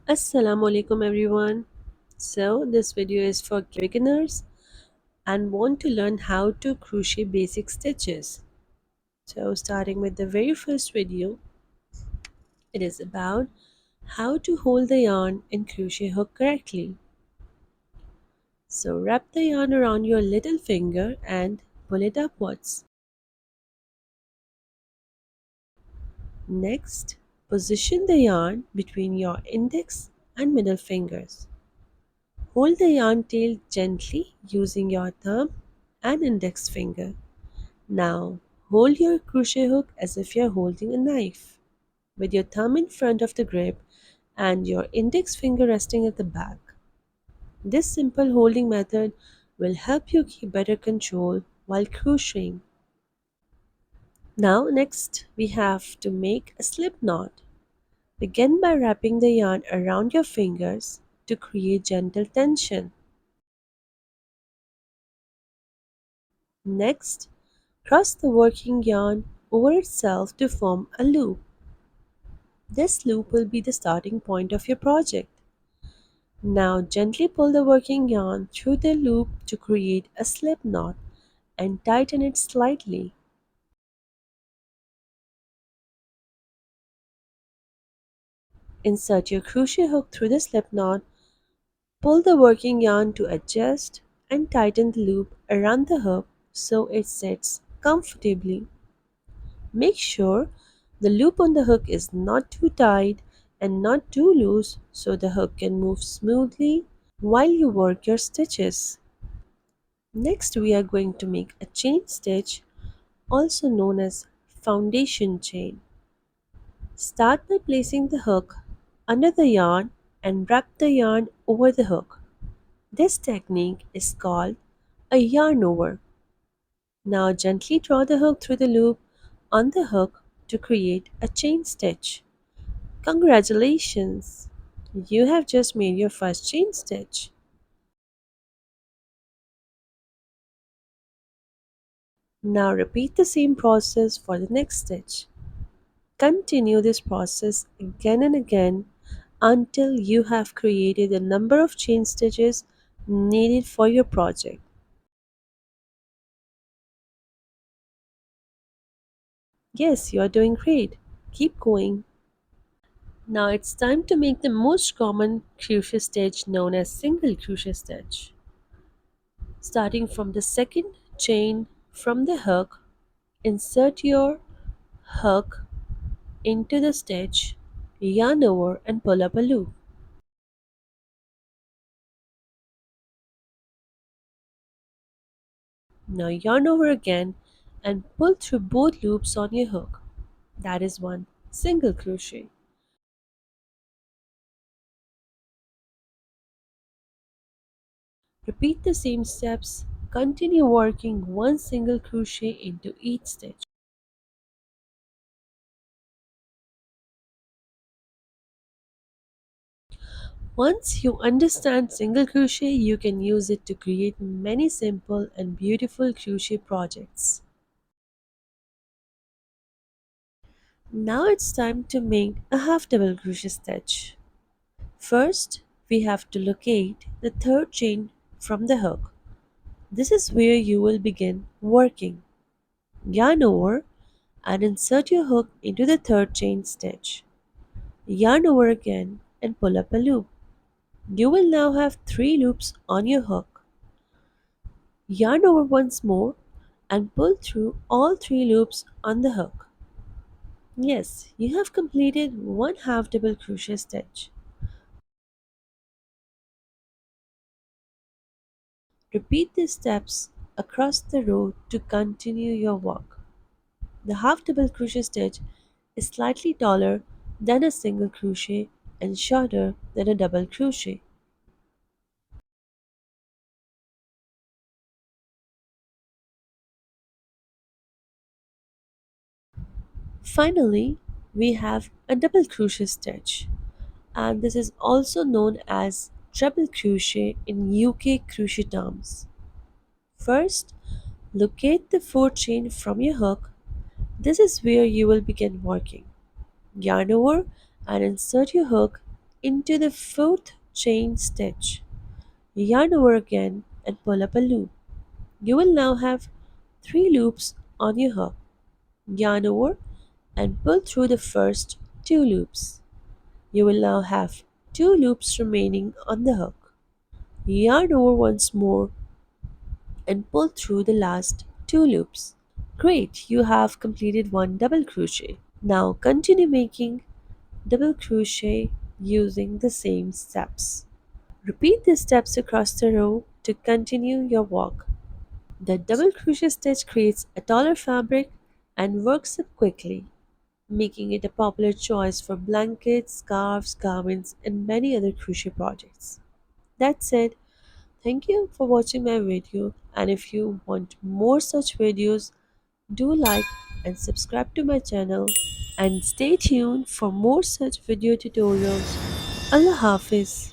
Assalamu alaikum everyone. So this video is for beginners and want to learn how to crochet basic stitches. So starting with the very first video, it is about how to hold the yarn and crochet hook correctly. So wrap the yarn around your little finger and pull it upwards. Next, position the yarn between your index and middle fingers. Hold the yarn tail gently using your thumb and index finger. Now, hold your crochet hook as if you're holding a knife, with your thumb in front of the grip and your index finger resting at the back. This simple holding method will help you keep better control while crocheting. Now, next, we have to make a slip knot. Begin by wrapping the yarn around your fingers to create gentle tension. Next, cross the working yarn over itself to form a loop. This loop will be the starting point of your project. Now gently pull the working yarn through the loop to create a slip knot and tighten it slightly. Insert your crochet hook through the slip knot, pull the working yarn to adjust and tighten the loop around the hook so it sits comfortably. Make sure the loop on the hook is not too tight and not too loose so the hook can move smoothly while you work your stitches. Next we are going to make a chain stitch, also known as foundation chain. Start by placing the hook under the yarn and wrap the yarn over the hook. This technique is called a yarn over. Now gently draw the hook through the loop on the hook to create a chain stitch. Congratulations! You have just made your first chain stitch. Now repeat the same process for the next stitch. Continue this process again and again until you have created the number of chain stitches needed for your project. Yes, you are doing great. Keep going. Now it's time to make the most common crochet stitch known as single crochet stitch. Starting from the second chain from the hook, insert your hook into the stitch, yarn over and pull up a loop. Now yarn over again and pull through both loops on your hook. That is one single crochet. Repeat the same steps. Continue working one single crochet into each stitch. Once you understand single crochet, you can use it to create many simple and beautiful crochet projects. Now it's time to make a half double crochet stitch. First, we have to locate the third chain from the hook. This is where you will begin working. Yarn over and insert your hook into the third chain stitch. Yarn over again and pull up a loop. You will now have 3 loops on your hook. Yarn over once more and pull through all 3 loops on the hook. Yes, you have completed one half double crochet stitch. Repeat these steps across the row to continue your work. The half double crochet stitch is slightly taller than a single crochet and shorter than a double crochet. Finally, we have a double crochet stitch, and this is also known as treble crochet in UK crochet terms. First, locate the fourth chain from your hook. This is where you will begin working. Yarn over and insert your hook into the fourth chain stitch. Yarn over again and pull up a loop. You will now have 3 loops on your hook. Yarn over and pull through the first 2 loops. You will now have 2 loops remaining on the hook. Yarn over once more and pull through the last 2 loops. Great, you have completed one double crochet. Now continue making double crochet using the same steps. Repeat the steps across the row to continue your walk. The double crochet stitch creates a taller fabric and works up quickly, making it a popular choice for blankets, scarves, garments, and many other crochet projects. That's it. Thank you for watching my video, and if you want more such videos, do like and subscribe to my channel and stay tuned for more such video tutorials. Allah Hafiz.